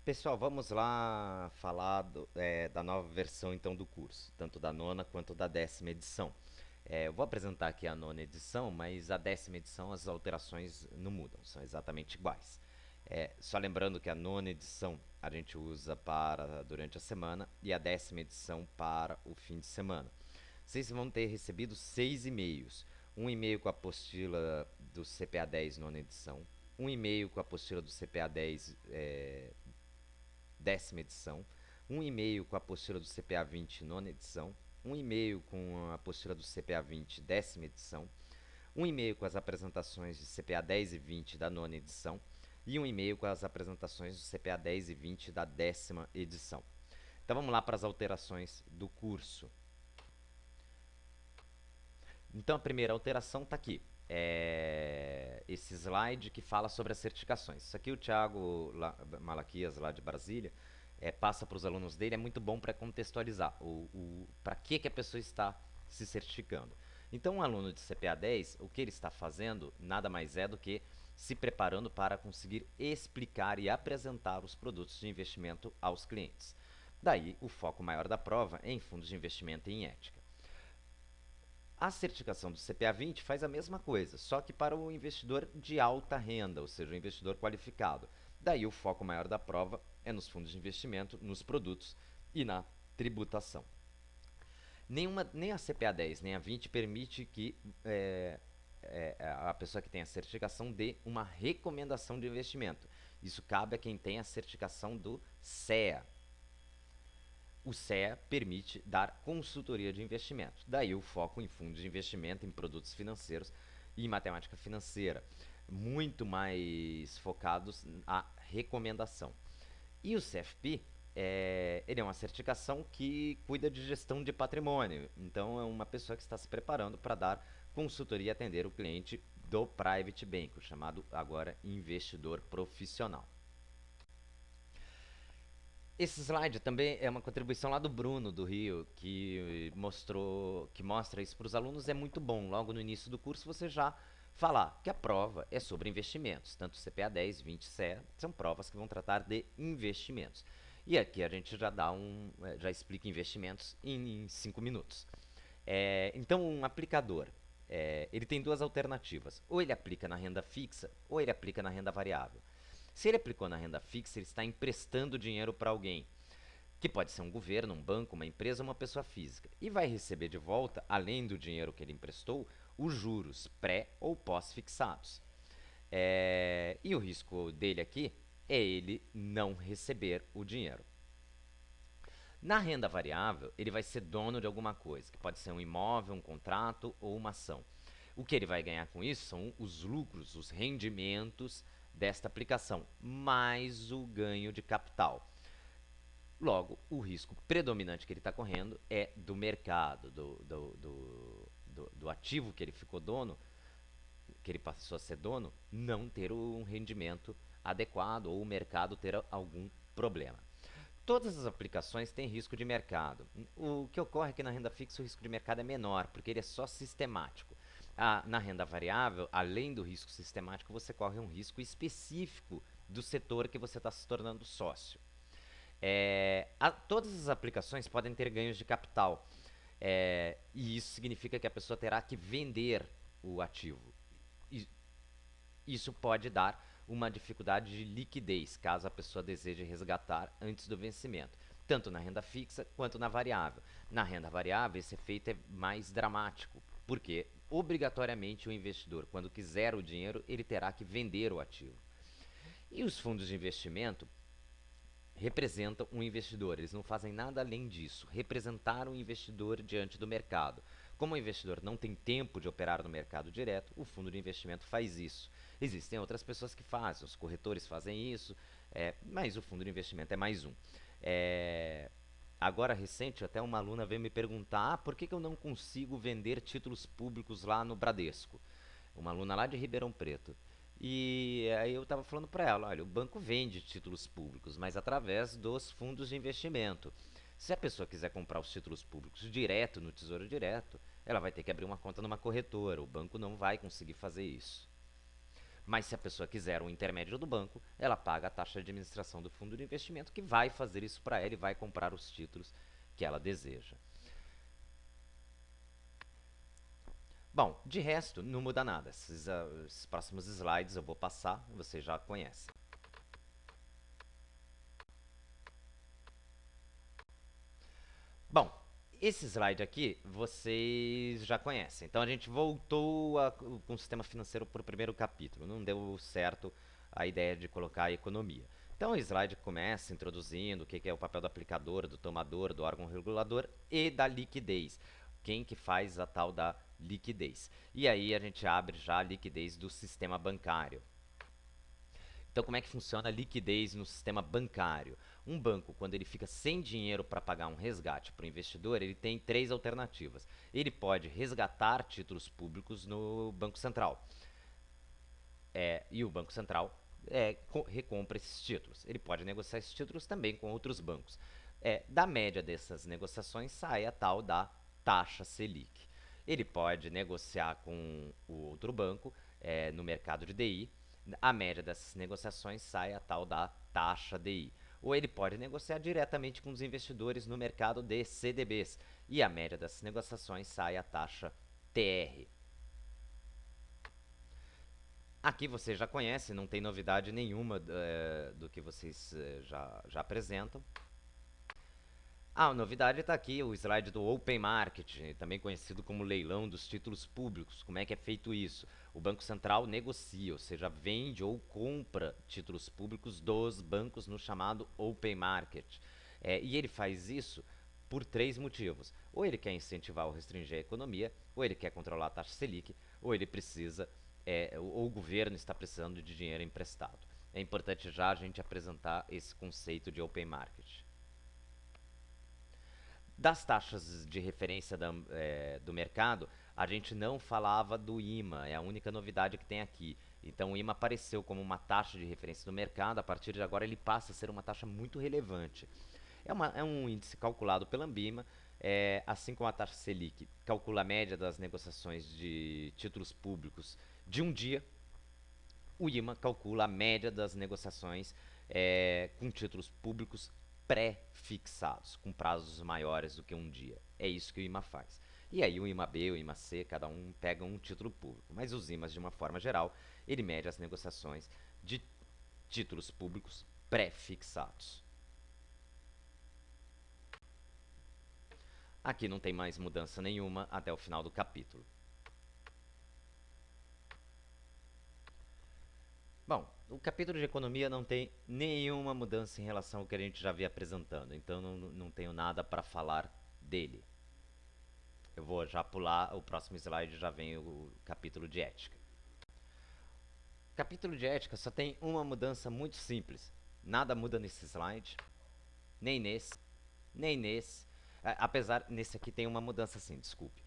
Pessoal, vamos lá falar da nova versão então do curso, tanto da nona quanto da 10ª edição. Eu vou apresentar aqui a nona edição, mas a 10ª edição as alterações não mudam, são exatamente iguais. Só lembrando que a nona edição a gente usa para durante a semana e a 10ª edição para o fim de semana. Vocês vão ter recebido 6 e-mails. Um e-mail com a apostila do CPA 10 nona edição, um e-mail com a apostila do CPA 10 10ª edição, um e-mail com a apostila do CPA 20 nona edição, um e-mail com a apostila do CPA 20 10ª edição, um e-mail com as apresentações de CPA 10 e 20 da nona edição e um e-mail com as apresentações do CPA 10 e 20 da 10ª edição. Então vamos lá para as alterações do curso. Então a primeira alteração está aqui. Esse slide que fala sobre as certificações. Isso aqui o Thiago Malaquias, lá de Brasília, passa para os alunos dele. É muito bom para contextualizar para que a pessoa está se certificando. Então, um aluno de CPA 10, o que ele está fazendo nada mais é do que se preparando para conseguir explicar e apresentar os produtos de investimento aos clientes. Daí, o foco maior da prova é em fundos de investimento e em ética. A certificação do CPA 20 faz a mesma coisa, só que para o investidor de alta renda, ou seja, o investidor qualificado. Daí o foco maior da prova é nos fundos de investimento, nos produtos e na tributação. Nem a CPA 10 nem a 20 permite que a pessoa que tem a certificação dê uma recomendação de investimento. Isso cabe a quem tem a certificação do CEA. O CEA permite dar consultoria de investimento. Daí o foco em fundos de investimento, em produtos financeiros e em matemática financeira, muito mais focados na recomendação. E o CFP, ele é uma certificação que cuida de gestão de patrimônio. Então é uma pessoa que está se preparando para dar consultoria e atender o cliente do Private Bank, o chamado agora investidor profissional. Esse slide também é uma contribuição lá do Bruno, do Rio, que mostra isso para os alunos. É muito bom. Logo no início do curso você já falar que a prova é sobre investimentos. Tanto CPA 10, 20, CE são provas que vão tratar de investimentos. E aqui a gente já explica investimentos em 5 minutos. Então, um aplicador, ele tem duas alternativas. Ou ele aplica na renda fixa, ou ele aplica na renda variável. Se ele aplicou na renda fixa, ele está emprestando dinheiro para alguém, que pode ser um governo, um banco, uma empresa, uma pessoa física, e vai receber de volta, além do dinheiro que ele emprestou, os juros pré ou pós-fixados. E o risco dele aqui é ele não receber o dinheiro. Na renda variável, ele vai ser dono de alguma coisa, que pode ser um imóvel, um contrato ou uma ação. O que ele vai ganhar com isso são os lucros, os rendimentos desta aplicação, mais o ganho de capital. Logo, o risco predominante que ele está correndo é do mercado, do ativo que ele ficou dono, que ele passou a ser dono, não ter um rendimento adequado ou o mercado ter algum problema. Todas as aplicações têm risco de mercado. O que ocorre é que na renda fixa o risco de mercado é menor, porque ele é só sistemático. Na renda variável, além do risco sistemático, você corre um risco específico do setor que você está se tornando sócio. Todas as aplicações podem ter ganhos de capital. E isso significa que a pessoa terá que vender o ativo. E isso pode dar uma dificuldade de liquidez, caso a pessoa deseje resgatar antes do vencimento, tanto na renda fixa quanto na variável. Na renda variável, esse efeito é mais dramático, porque obrigatoriamente o investidor, quando quiser o dinheiro, ele terá que vender o ativo. E os fundos de investimento representam um investidor, eles não fazem nada além disso, representar um investidor diante do mercado. Como o investidor não tem tempo de operar no mercado direto, o fundo de investimento faz isso. Existem outras pessoas que fazem, os corretores fazem isso, mas o fundo de investimento é mais um. Agora, recente, até uma aluna veio me perguntar por que eu não consigo vender títulos públicos lá no Bradesco. Uma aluna lá de Ribeirão Preto. E aí eu estava falando para ela, olha, o banco vende títulos públicos, mas através dos fundos de investimento. Se a pessoa quiser comprar os títulos públicos direto no Tesouro Direto, ela vai ter que abrir uma conta numa corretora. O banco não vai conseguir fazer isso. Mas se a pessoa quiser um intermédio do banco, ela paga a taxa de administração do fundo de investimento, que vai fazer isso para ela e vai comprar os títulos que ela deseja. Bom, de resto, não muda nada. Esses próximos slides eu vou passar, você já conhece. Bom, esse slide aqui vocês já conhecem. Então a gente voltou com o sistema financeiro para o primeiro capítulo. Não deu certo a ideia de colocar a economia. Então o slide começa introduzindo o que é o papel do aplicador, do tomador, do órgão regulador e da liquidez. Quem que faz a tal da liquidez. E aí a gente abre já a liquidez do sistema bancário. Então, como é que funciona a liquidez no sistema bancário? Um banco, quando ele fica sem dinheiro para pagar um resgate para o investidor, ele tem três alternativas. Ele pode resgatar títulos públicos no Banco Central. E o Banco Central recompra esses títulos. Ele pode negociar esses títulos também com outros bancos. Da média dessas negociações sai a tal da taxa Selic. Ele pode negociar com o outro banco no mercado de DI. A média dessas negociações sai a tal da taxa DI. Ou ele pode negociar diretamente com os investidores no mercado de CDBs. E a média dessas negociações sai a taxa TR. Aqui você já conhece, não tem novidade nenhuma do que vocês já apresentam. A novidade está aqui, o slide do Open Market, também conhecido como leilão dos títulos públicos. Como é que é feito isso? O Banco Central negocia, ou seja, vende ou compra títulos públicos dos bancos no chamado Open Market. E ele faz isso por três motivos. Ou ele quer incentivar ou restringir a economia, ou ele quer controlar a taxa Selic, ou ele precisa, ou o governo está precisando de dinheiro emprestado. É importante já a gente apresentar esse conceito de Open Market. Das taxas de referência do mercado, a gente não falava do IMA, é a única novidade que tem aqui. Então o IMA apareceu como uma taxa de referência do mercado, a partir de agora ele passa a ser uma taxa muito relevante. É um índice calculado pela Ambima, assim como a taxa Selic calcula a média das negociações de títulos públicos de um dia, o IMA calcula a média das negociações com títulos públicos pré-fixados, com prazos maiores do que um dia. É isso que o IMA faz. E aí o IMA B, o IMA C, cada um pega um título público. Mas os IMAs, de uma forma geral, ele mede as negociações de títulos públicos pré-fixados. Aqui não tem mais mudança nenhuma até o final do capítulo. Bom, o capítulo de economia não tem nenhuma mudança em relação ao que a gente já vinha apresentando, então não tenho nada para falar dele. Eu vou já pular, o próximo slide já vem o capítulo de ética. Capítulo de ética só tem uma mudança muito simples. Nada muda nesse slide, nem nesse, nem nesse. Apesar, nesse aqui tem uma mudança sim, desculpe.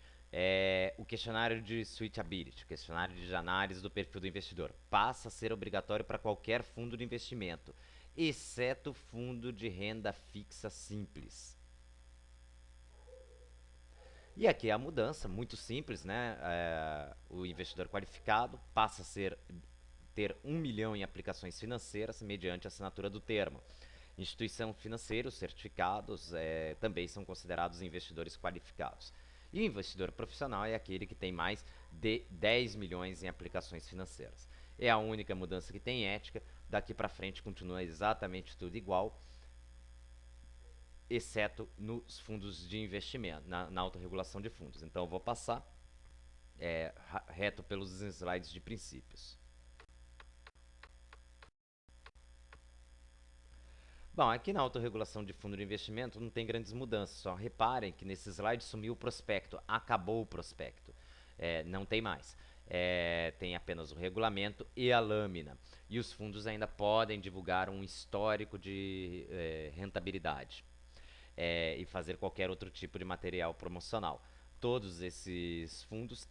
O questionário de suitability, o questionário de análise do perfil do investidor, passa a ser obrigatório para qualquer fundo de investimento, exceto fundo de renda fixa simples. E aqui é a mudança, muito simples, né? O investidor qualificado passa a ter 1 milhão em aplicações financeiras mediante a assinatura do termo. Instituição financeira, os certificados também são considerados investidores qualificados. E o investidor profissional é aquele que tem mais de 10 milhões em aplicações financeiras. É a única mudança que tem ética, daqui para frente continua exatamente tudo igual, exceto nos fundos de investimento, na autorregulação de fundos. Então eu vou passar reto pelos slides de princípios. Bom, aqui na autorregulação de fundo de investimento não tem grandes mudanças, só reparem que nesse slide sumiu o prospecto, acabou o prospecto, não tem mais. Tem apenas o regulamento e a lâmina. E os fundos ainda podem divulgar um histórico de rentabilidade e fazer qualquer outro tipo de material promocional. Todos esses fundos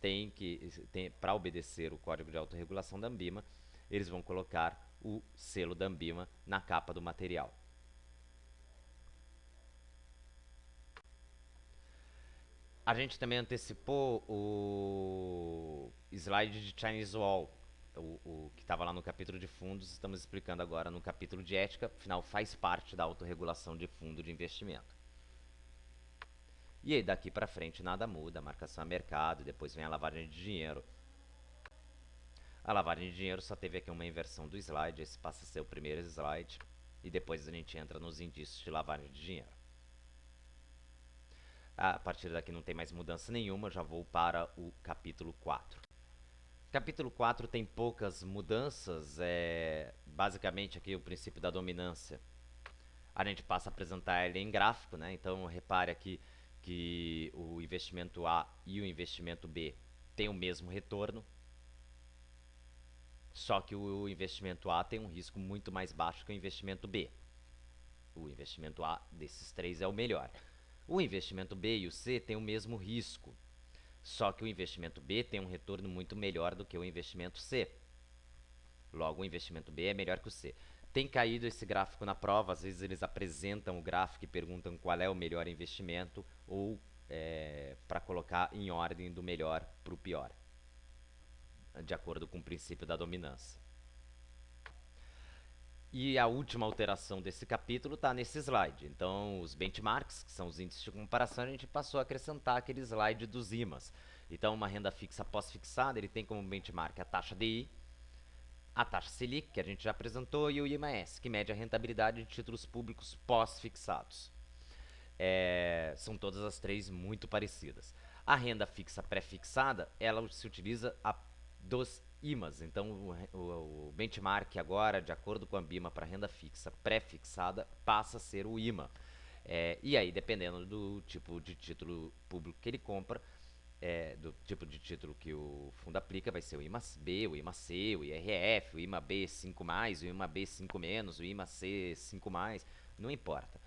para obedecer o código de autorregulação da Ambima, eles vão colocar o selo da Ambima na capa do material. A gente também antecipou o slide de Chinese Wall. o que estava lá no capítulo de fundos, estamos explicando agora no capítulo de ética, afinal faz parte da autorregulação de fundo de investimento. E aí daqui para frente nada muda, a marcação a mercado, depois vem a lavagem de dinheiro. A lavagem de dinheiro só teve aqui uma inversão do slide, esse passa a ser o primeiro slide, e depois a gente entra nos indícios de lavagem de dinheiro. A partir daqui não tem mais mudança nenhuma, já vou para o capítulo 4. Capítulo 4 tem poucas mudanças, basicamente aqui o princípio da dominância. A gente passa a apresentar ele em gráfico, né? Então repare aqui que o investimento A e o investimento B têm o mesmo retorno, só que o investimento A tem um risco muito mais baixo que o investimento B. O investimento A desses três é o melhor. O investimento B e o C têm o mesmo risco, só que o investimento B tem um retorno muito melhor do que o investimento C. Logo, o investimento B é melhor que o C. Tem caído esse gráfico na prova, às vezes eles apresentam o gráfico e perguntam qual é o melhor investimento ou para colocar em ordem do melhor para o pior, de acordo com o princípio da dominância. E a última alteração desse capítulo está nesse slide. Então, os benchmarks, que são os índices de comparação, a gente passou a acrescentar aquele slide dos IMAs. Então, uma renda fixa pós-fixada, ele tem como benchmark a taxa DI, a taxa Selic, que a gente já apresentou, e o IMAS, que mede a rentabilidade de títulos públicos pós-fixados. São todas as três muito parecidas. A renda fixa pré-fixada, ela se utiliza dos IMAs. Então, o benchmark agora, de acordo com a BIMA para renda fixa pré-fixada, passa a ser o IMA. E aí, dependendo do tipo de título público que ele compra, do tipo de título que o fundo aplica, vai ser o IMA-B, o IMA-C, o IRF, o IMA-B 5+, o IMA-B 5-, o IMA-C 5+, não importa.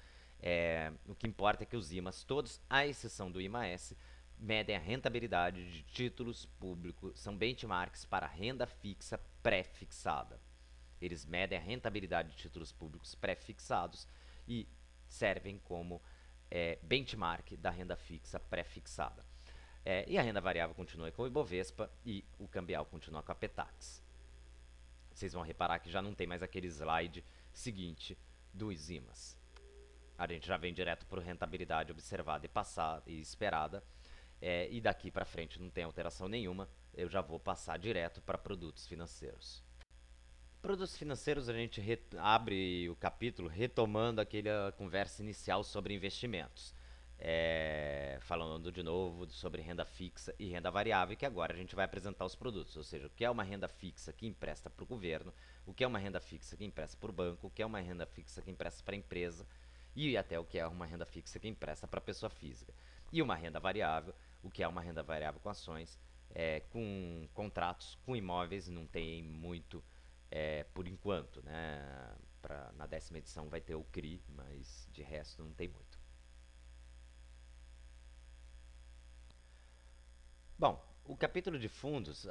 O que importa é que os IMAs todos, à exceção do IMA-S, medem a rentabilidade de títulos públicos, são benchmarks para renda fixa pré-fixada. Eles medem a rentabilidade de títulos públicos pré-fixados e servem como benchmark da renda fixa pré-fixada. E a renda variável continua com o Ibovespa e o cambial continua com a Petax. Vocês vão reparar que já não tem mais aquele slide seguinte dos IMAs. A gente já vem direto para rentabilidade observada e passada e esperada. E daqui para frente não tem alteração nenhuma. Eu já vou passar direto para produtos financeiros. Produtos financeiros, a gente abre o capítulo retomando aquela conversa inicial sobre investimentos. Falando de novo sobre renda fixa e renda variável, que agora a gente vai apresentar os produtos, ou seja, o que é uma renda fixa que empresta para o governo, o que é uma renda fixa que empresta para o banco, o que é uma renda fixa que empresta para a empresa e até o que é uma renda fixa que empresta para a pessoa física. E uma renda variável, o que é uma renda variável com ações, com contratos, com imóveis, não tem muito por enquanto, né? Na 10ª edição vai ter o CRI, mas de resto não tem muito. Bom, o capítulo de fundos,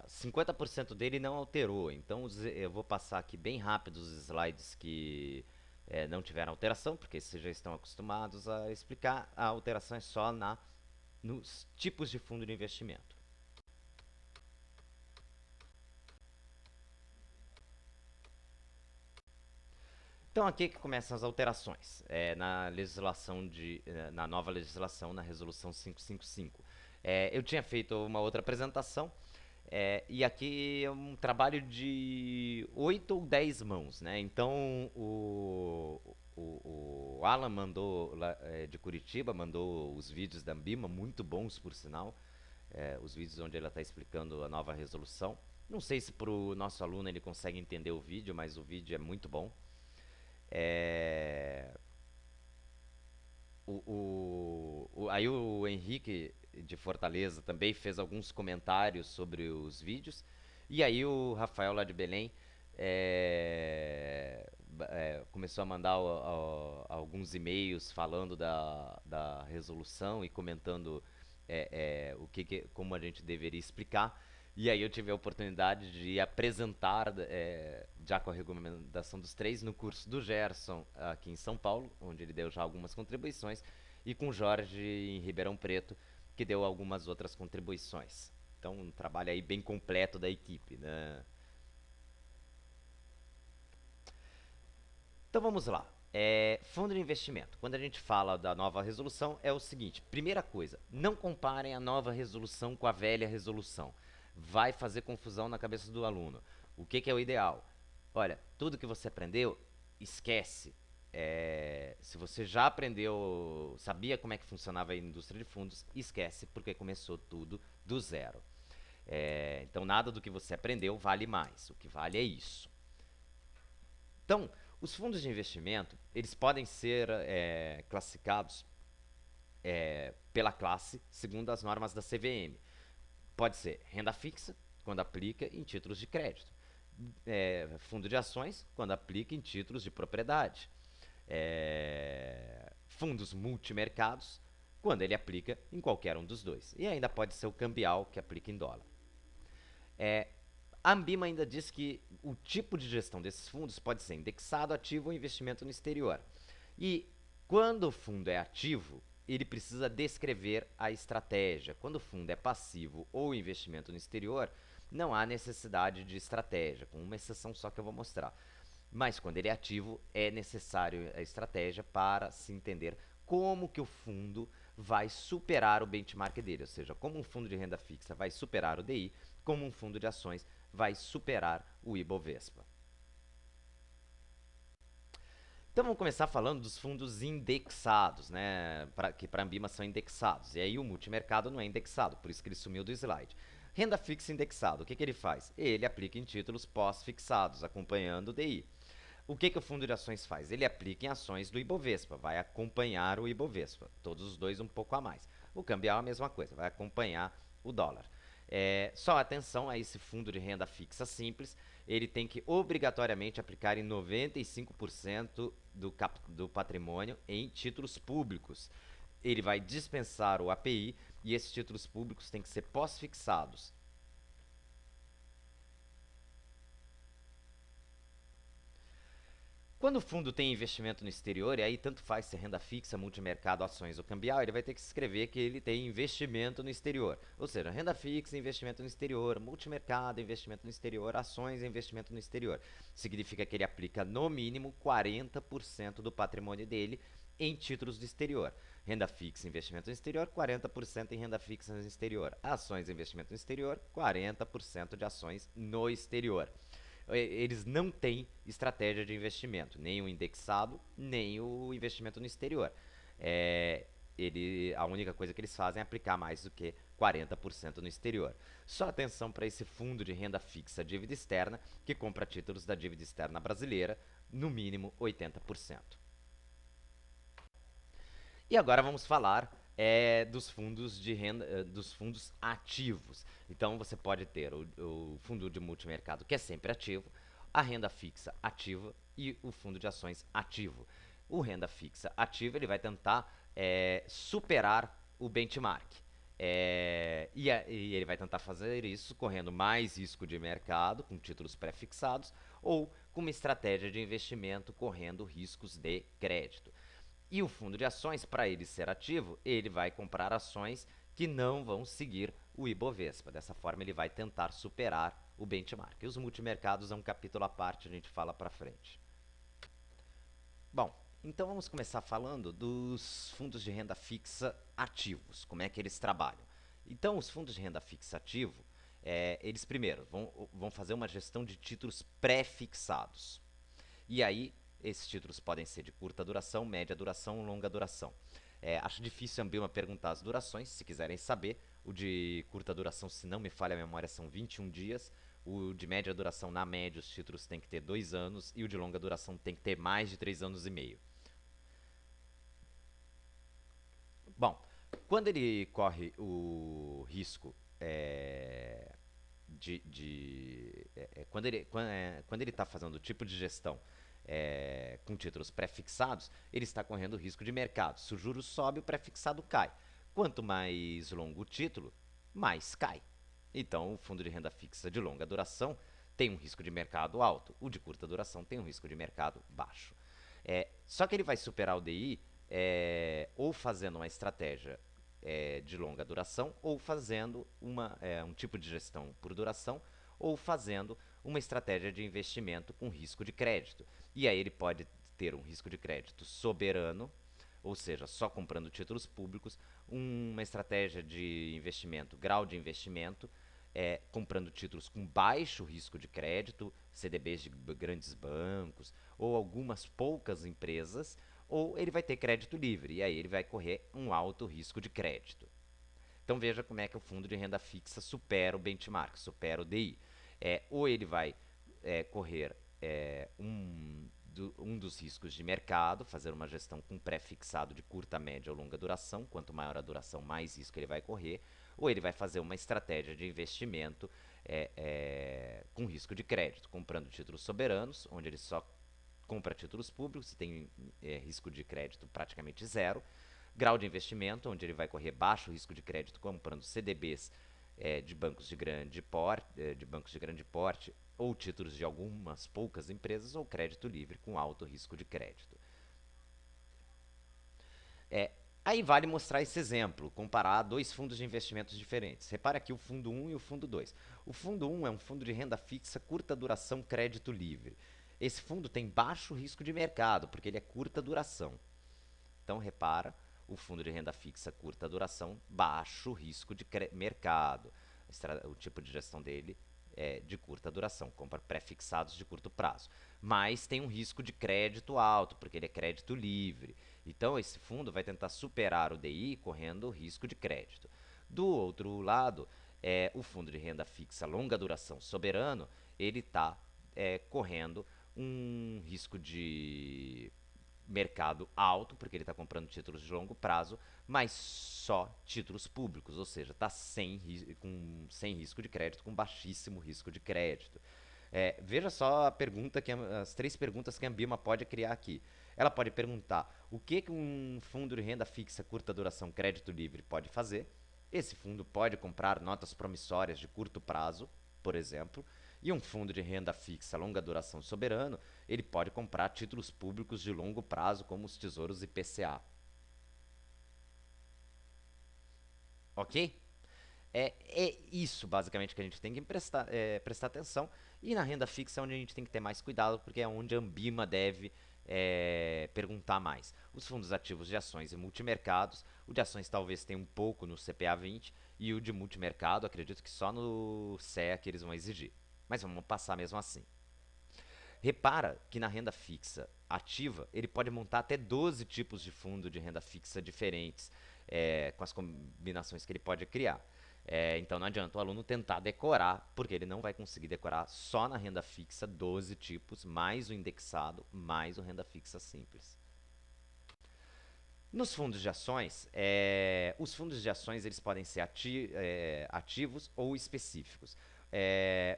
50% dele não alterou, então eu vou passar aqui bem rápido os slides que não tiveram alteração, porque vocês já estão acostumados a explicar. A alteração é só nos tipos de fundo de investimento. Então aqui que começam as alterações na nova legislação, na resolução 555. Eu tinha feito uma outra apresentação e aqui é um trabalho de 8 ou 10 mãos, né? Então o Alan mandou de Curitiba, mandou os vídeos da Ambima, muito bons por sinal, os vídeos onde ela está explicando a nova resolução. Não sei se para o nosso aluno ele consegue entender o vídeo, mas o vídeo é muito bom. Aí o Henrique de Fortaleza também fez alguns comentários sobre os vídeos. E aí o Rafael lá de Belém começou a mandar alguns e-mails falando da resolução e comentando como a gente deveria explicar. E aí eu tive a oportunidade de apresentar, já com a recomendação dos três, no curso do Gerson aqui em São Paulo, onde ele deu já algumas contribuições, e com o Jorge em Ribeirão Preto, que deu algumas outras contribuições. Então, um trabalho aí bem completo da equipe, né? Então vamos lá. Fundo de investimento. Quando a gente fala da nova resolução, é o seguinte: primeira coisa, não comparem a nova resolução com a velha resolução. Vai fazer confusão na cabeça do aluno. O que, que é o ideal? Olha, tudo que você aprendeu, esquece. Se você já aprendeu, sabia como é que funcionava a indústria de fundos, esquece, porque começou tudo do zero. Então, nada do que você aprendeu vale mais. O que vale é isso. Então, os fundos de investimento, eles podem ser classificados pela classe segundo as normas da CVM. Pode ser renda fixa, quando aplica em títulos de crédito. Fundo de ações, quando aplica em títulos de propriedade. Fundos multimercados, quando ele aplica em qualquer um dos dois. E ainda pode ser o cambial, que aplica em dólar. A Ambima ainda diz que o tipo de gestão desses fundos pode ser indexado, ativo ou investimento no exterior. E quando o fundo é ativo, ele precisa descrever a estratégia. Quando o fundo é passivo ou investimento no exterior, não há necessidade de estratégia, com uma exceção só que eu vou mostrar. Mas quando ele é ativo, é necessário a estratégia para se entender como que o fundo vai superar o benchmark dele, ou seja, como um fundo de renda fixa vai superar o DI, como um fundo de ações vai superar o Ibovespa. Então vamos começar falando dos fundos indexados, né? Que para a Ambima são indexados. E aí o multimercado não é indexado, por isso que ele sumiu do slide. Renda fixa indexado, o que, que ele faz? Ele aplica em títulos pós-fixados, acompanhando o DI. O que, que o fundo de ações faz? Ele aplica em ações do Ibovespa, vai acompanhar o Ibovespa, todos os dois um pouco a mais. O cambial é a mesma coisa, vai acompanhar o dólar. Só atenção a esse fundo de renda fixa simples, ele tem que obrigatoriamente aplicar em 95% do patrimônio em títulos públicos. Ele vai dispensar o API e esses títulos públicos têm que ser pós-fixados. Quando o fundo tem investimento no exterior, e aí tanto faz se é renda fixa, multimercado, ações ou cambial, ele vai ter que escrever que ele tem investimento no exterior. Ou seja, renda fixa, investimento no exterior, multimercado, investimento no exterior, ações, investimento no exterior. Significa que ele aplica no mínimo 40% do patrimônio dele em títulos do exterior. Renda fixa, investimento no exterior, 40% em renda fixa no exterior. Ações, investimento no exterior, 40% de ações no exterior. Eles não têm estratégia de investimento, nem o indexado, nem o investimento no exterior. A única coisa que eles fazem é aplicar mais do que 40% no exterior. Só atenção para esse fundo de renda fixa dívida externa, que compra títulos da dívida externa brasileira, no mínimo 80%. E agora vamos falar dos fundos de renda, dos fundos ativos. Então você pode ter o fundo de multimercado, que é sempre ativo, a renda fixa ativa e o fundo de ações ativo. O renda fixa ativo ele vai tentar superar o benchmark. E ele vai tentar fazer isso correndo mais risco de mercado, com títulos pré-fixados, ou com uma estratégia de investimento correndo riscos de crédito. E o fundo de ações, para ele ser ativo, ele vai comprar ações que não vão seguir o Ibovespa. Dessa forma, ele vai tentar superar o benchmark. E os multimercados é um capítulo à parte, a gente fala para frente. Bom, então vamos começar falando dos fundos de renda fixa ativos, como é que eles trabalham. Então, os fundos de renda fixa ativo, eles primeiro vão fazer uma gestão de títulos pré-fixados. E aí, esses títulos podem ser de curta duração, média duração, longa duração. Acho difícil a Ambima perguntar as durações, se quiserem saber. O de curta duração, se não me falha a memória, são 21 dias. O de média duração, na média, os títulos têm que ter 2 anos. E o de longa duração tem que ter mais de 3 anos e meio. Bom, quando ele corre o risco quando ele está fazendo o tipo de gestão com títulos pré-fixados, ele está correndo risco de mercado. Se o juro sobe, o pré-fixado cai. Quanto mais longo o título, mais cai. Então, o fundo de renda fixa de longa duração tem um risco de mercado alto, o de curta duração tem um risco de mercado baixo. Só que ele vai superar o DI ou fazendo uma estratégia de longa duração, ou fazendo um tipo de gestão por duração, ou fazendo uma estratégia de investimento com risco de crédito. E aí ele pode ter um risco de crédito soberano, ou seja, só comprando títulos públicos, uma estratégia de investimento, grau de investimento, comprando títulos com baixo risco de crédito, CDBs de grandes bancos, ou algumas poucas empresas, ou ele vai ter crédito livre, e aí ele vai correr um alto risco de crédito. Então veja como é que o fundo de renda fixa supera o benchmark, supera o DI. Ou ele vai correr um dos riscos de mercado, fazer uma gestão com pré-fixado de curta, média ou longa duração, quanto maior a duração, mais risco ele vai correr, ou ele vai fazer uma estratégia de investimento com risco de crédito, comprando títulos soberanos, onde ele só compra títulos públicos, tem risco de crédito praticamente zero, grau de investimento, onde ele vai correr baixo risco de crédito comprando CDBs de bancos de grande porte, ou títulos de algumas poucas empresas, ou crédito livre com alto risco de crédito. Aí vale mostrar esse exemplo, comparar dois fundos de investimentos diferentes. Repare aqui o fundo 1 e o fundo 2. O fundo 1 é um fundo de renda fixa, curta duração, crédito livre. Esse fundo tem baixo risco de mercado, porque ele é curta duração. Então, repara, o fundo de renda fixa curta duração, baixo risco de mercado. O tipo de gestão dele é de curta duração, compra pré-fixados de curto prazo. Mas tem um risco de crédito alto, porque ele é crédito livre. Então, esse fundo vai tentar superar o DI correndo o risco de crédito. Do outro lado, o fundo de renda fixa longa duração soberano, ele está correndo um risco de mercado alto, porque ele está comprando títulos de longo prazo, mas só títulos públicos, ou seja, está sem risco de crédito, com baixíssimo risco de crédito. Veja só as 3 perguntas que a Ambima pode criar aqui. Ela pode perguntar o que um fundo de renda fixa curta duração crédito livre pode fazer. Esse fundo pode comprar notas promissórias de curto prazo, por exemplo, e um fundo de renda fixa longa duração soberano, ele pode comprar títulos públicos de longo prazo, como os tesouros IPCA. Ok? É isso, basicamente, que a gente tem que prestar atenção. E na renda fixa é onde a gente tem que ter mais cuidado, porque é onde a Ambima deve perguntar mais. Os fundos ativos de ações e multimercados, o de ações talvez tenha um pouco no CPA 20, e o de multimercado, acredito que só no CEA que eles vão exigir. Mas vamos passar mesmo assim. Repara que na renda fixa ativa, ele pode montar até 12 tipos de fundo de renda fixa diferentes, com as combinações que ele pode criar. Então não adianta o aluno tentar decorar, porque ele não vai conseguir decorar só na renda fixa 12 tipos, mais o indexado, mais o renda fixa simples. Nos fundos de ações, os fundos de ações eles podem ser ativos ou específicos.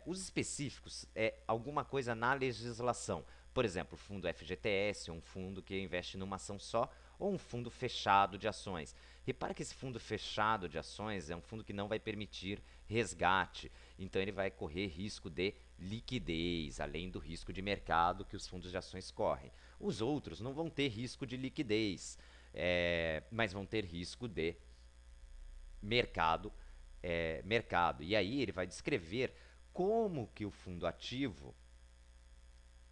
Os específicos é alguma coisa na legislação. Por exemplo, o fundo FGTS, um fundo que investe numa ação só, ou um fundo fechado de ações. Repara que esse fundo fechado de ações é um fundo que não vai permitir resgate, então ele vai correr risco de liquidez, além do risco de mercado que os fundos de ações correm. Os outros não vão ter risco de liquidez, mas vão ter risco de mercado. E aí ele vai descrever como que o fundo ativo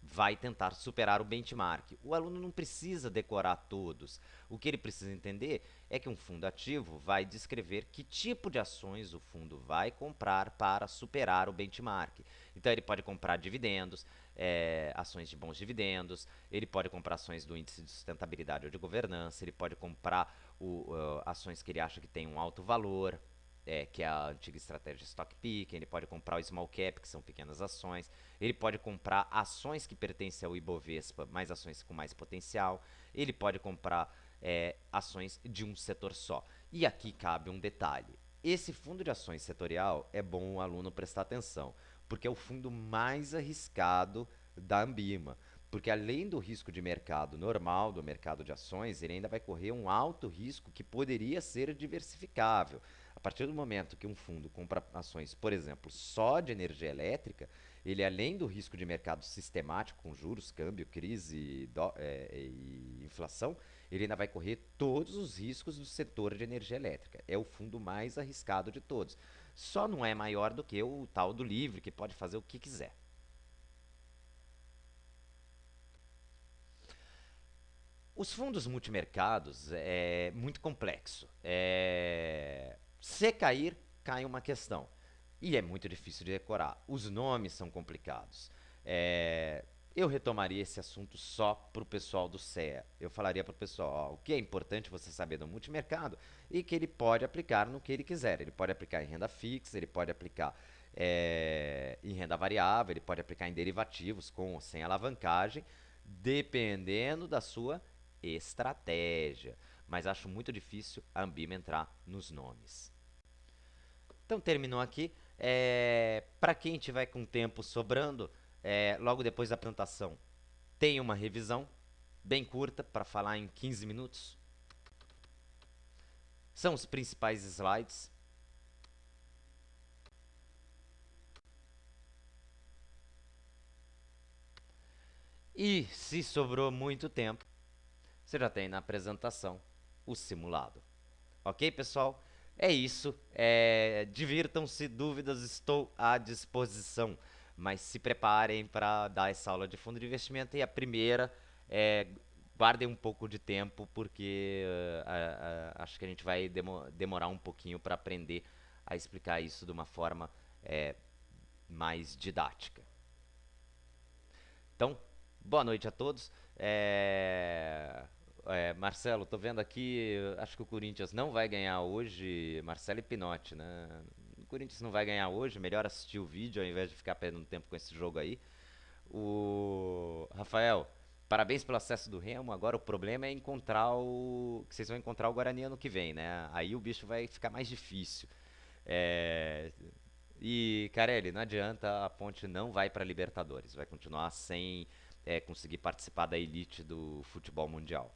vai tentar superar o benchmark. O aluno não precisa decorar todos. O que ele precisa entender é que um fundo ativo vai descrever que tipo de ações o fundo vai comprar para superar o benchmark. Então ele pode comprar dividendos, ações de bons dividendos, ele pode comprar ações do índice de sustentabilidade ou de governança, ele pode comprar ações que ele acha que tem um alto valor, que é a antiga estratégia Stock Picking. Ele pode comprar o Small Cap, que são pequenas ações. Ele pode comprar ações que pertencem ao Ibovespa, mais ações com mais potencial. Ele pode comprar ações de um setor só. E aqui cabe um detalhe. Esse fundo de ações setorial é bom o aluno prestar atenção, porque é o fundo mais arriscado da Ambima. Porque além do risco de mercado normal, do mercado de ações, ele ainda vai correr um alto risco que poderia ser diversificável. A partir do momento que um fundo compra ações, por exemplo, só de energia elétrica, ele além do risco de mercado sistemático com juros, câmbio, crise e inflação, ele ainda vai correr todos os riscos do setor de energia elétrica. É o fundo mais arriscado de todos. Só não é maior do que o tal do livre, que pode fazer o que quiser. Os fundos multimercados é muito complexo. Se cair, cai uma questão. E é muito difícil de decorar. Os nomes são complicados. Eu retomaria esse assunto só para o pessoal do CEA. Eu falaria para o pessoal, ó, o que é importante você saber do multimercado e que ele pode aplicar no que ele quiser. Ele pode aplicar em renda fixa, ele pode aplicar em renda variável, ele pode aplicar em derivativos com ou sem alavancagem, dependendo da sua estratégia. Mas acho muito difícil a Ambima entrar nos nomes. Então terminou aqui. Para quem tiver com tempo sobrando, logo depois da apresentação, tem uma revisão bem curta para falar em 15 minutos. São os principais slides. E se sobrou muito tempo, você já tem na apresentação o simulado. Ok, pessoal? É isso. Divirtam-se, dúvidas, estou à disposição. Mas se preparem para dar essa aula de fundo de investimento. E a primeira, guardem um pouco de tempo, porque acho que a gente vai demorar um pouquinho para aprender a explicar isso de uma forma mais didática. Então, boa noite a todos. Marcelo, tô vendo aqui, acho que o Corinthians não vai ganhar hoje. Marcelo e Pinotti, né? O Corinthians não vai ganhar hoje, melhor assistir o vídeo ao invés de ficar perdendo tempo com esse jogo aí. O Rafael, parabéns pelo acesso do Remo. Agora o problema é encontrar o. Que vocês vão encontrar o Guarani ano que vem, né? Aí o bicho vai ficar mais difícil. É, E, Carelli, não adianta, a Ponte não vai para Libertadores, vai continuar sem conseguir participar da elite do futebol mundial.